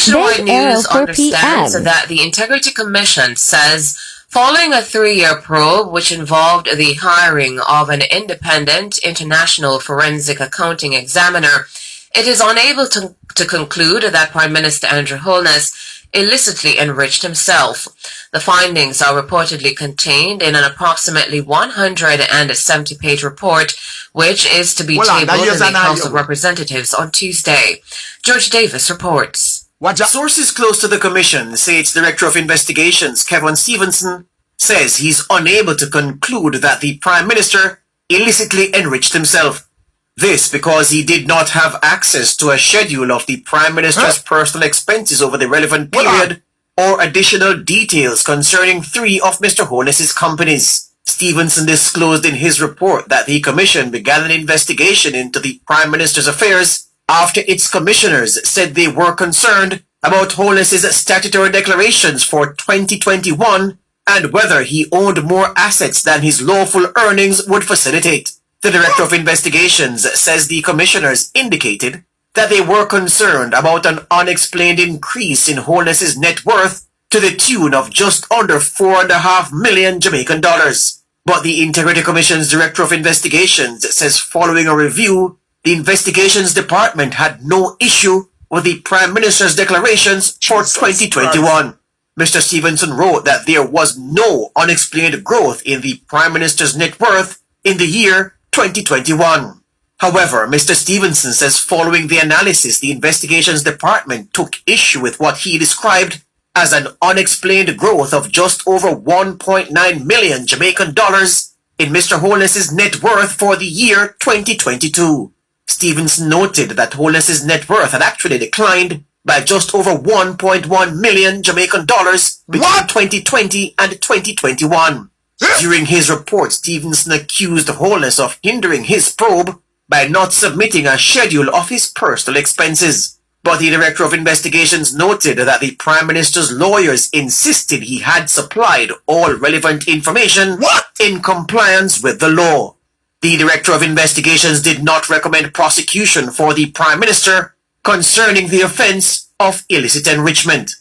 Nationwide News understands that the Integrity Commission says following a 3-year probe which involved the hiring of an independent international forensic accounting examiner, it is unable to conclude that Prime Minister Andrew Holness illicitly enriched himself. The findings are reportedly contained in an approximately 170-page report, which is to be tabled in the House of Representatives on Tuesday. George Davis reports. Sources close to the commission say its Director of Investigations, Kevin Stevenson, says he's unable to conclude that the Prime Minister illicitly enriched himself. This because he did not have access to a schedule of the Prime Minister's personal expenses over the relevant period or additional details concerning 3 of Mr. Holness's companies. Stevenson disclosed in his report that the commission began an investigation into the Prime Minister's affairs after its commissioners said they were concerned about Holness's statutory declarations for 2021 and whether he owned more assets than his lawful earnings would facilitate. The Director of Investigations says the commissioners indicated that they were concerned about an unexplained increase in Holness's net worth to the tune of just under $4.5 million Jamaican dollars. But the Integrity Commission's Director of Investigations says following a review, the Investigations Department had no issue with the Prime Minister's declarations for 2021. Mr. Stevenson wrote that there was no unexplained growth in the Prime Minister's net worth in the year 2021. However, Mr. Stevenson says following the analysis, the Investigations Department took issue with what he described as an unexplained growth of just over 1.9 million Jamaican dollars in Mr. Holness's net worth for the year 2022. Stevenson noted that Holness's net worth had actually declined by just over 1.1 million Jamaican dollars between 2020 and 2021. During his report, Stevenson accused Holness of hindering his probe by not submitting a schedule of his personal expenses. But the Director of Investigations noted that the Prime Minister's lawyers insisted he had supplied all relevant information in compliance with the law. The Director of Investigations did not recommend prosecution for the Prime Minister concerning the offense of illicit enrichment.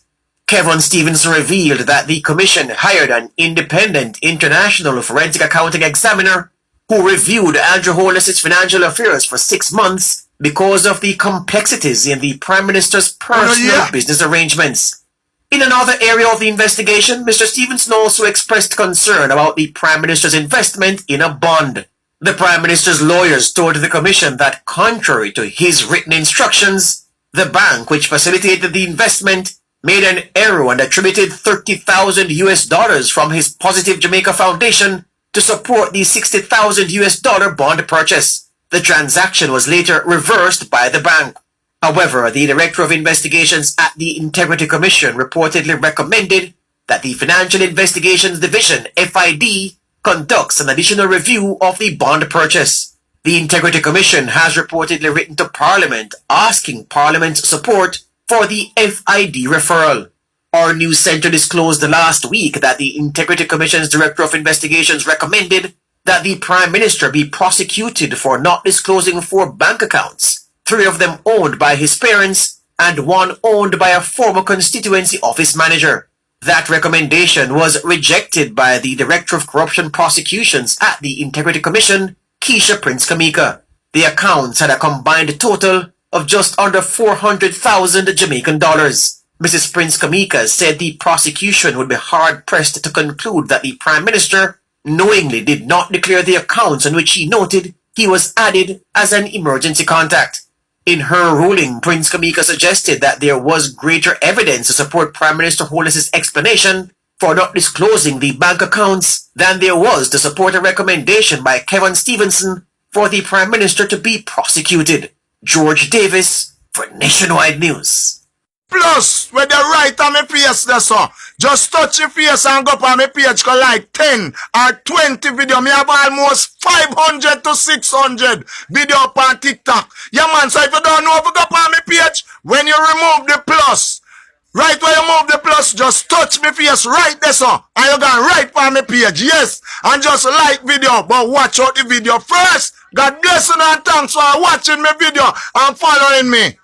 Kevin Stevenson revealed that the commission hired an independent international forensic accounting examiner who reviewed Andrew Holness's financial affairs for 6 months because of the complexities in the Prime Minister's personal business arrangements. In another area of the investigation, Mr. Stevenson also expressed concern about the Prime Minister's investment in a bond. The Prime Minister's lawyers told the commission that contrary to his written instructions, the bank which facilitated the investment made an error and attributed $30,000 from his Positive Jamaica Foundation to support the $60,000 bond purchase. The transaction was later reversed by the bank. However, the Director of Investigations at the Integrity Commission reportedly recommended that the Financial Investigations Division, FID, conducts an additional review of the bond purchase. The Integrity Commission has reportedly written to Parliament asking Parliament's support for the FID referral. Our news center disclosed last week that the Integrity Commission's Director of Investigations recommended that the Prime Minister be prosecuted for not disclosing 4 bank accounts, 3 of them owned by his parents and 1 owned by a former constituency office manager. That recommendation was rejected by the Director of Corruption Prosecutions at the Integrity Commission, Keisha Prince Kamika. The accounts had a combined total of just under 400,000 Jamaican dollars. Mrs. Prince Kamika said the prosecution would be hard-pressed to conclude that the Prime Minister knowingly did not declare the accounts on which he noted he was added as an emergency contact. In her ruling, Prince Kamika suggested that there was greater evidence to support Prime Minister Holness's explanation for not disclosing the bank accounts than there was to support a recommendation by Kevin Stevenson for the Prime Minister to be prosecuted. George Davis for Nationwide News. Plus, with the right on my face there, so just touch your face and go up on my page, go like 10 or 20 video. Me have almost 500 to 600 video up on TikTok. Yeah, man, so if you don't know, if you go up on my page, when you remove the plus, right where you move the plus, just touch my face right there, so and you go right on my page, yes, and just like video, but watch out the video first. God bless you and thanks for watching my video and following me.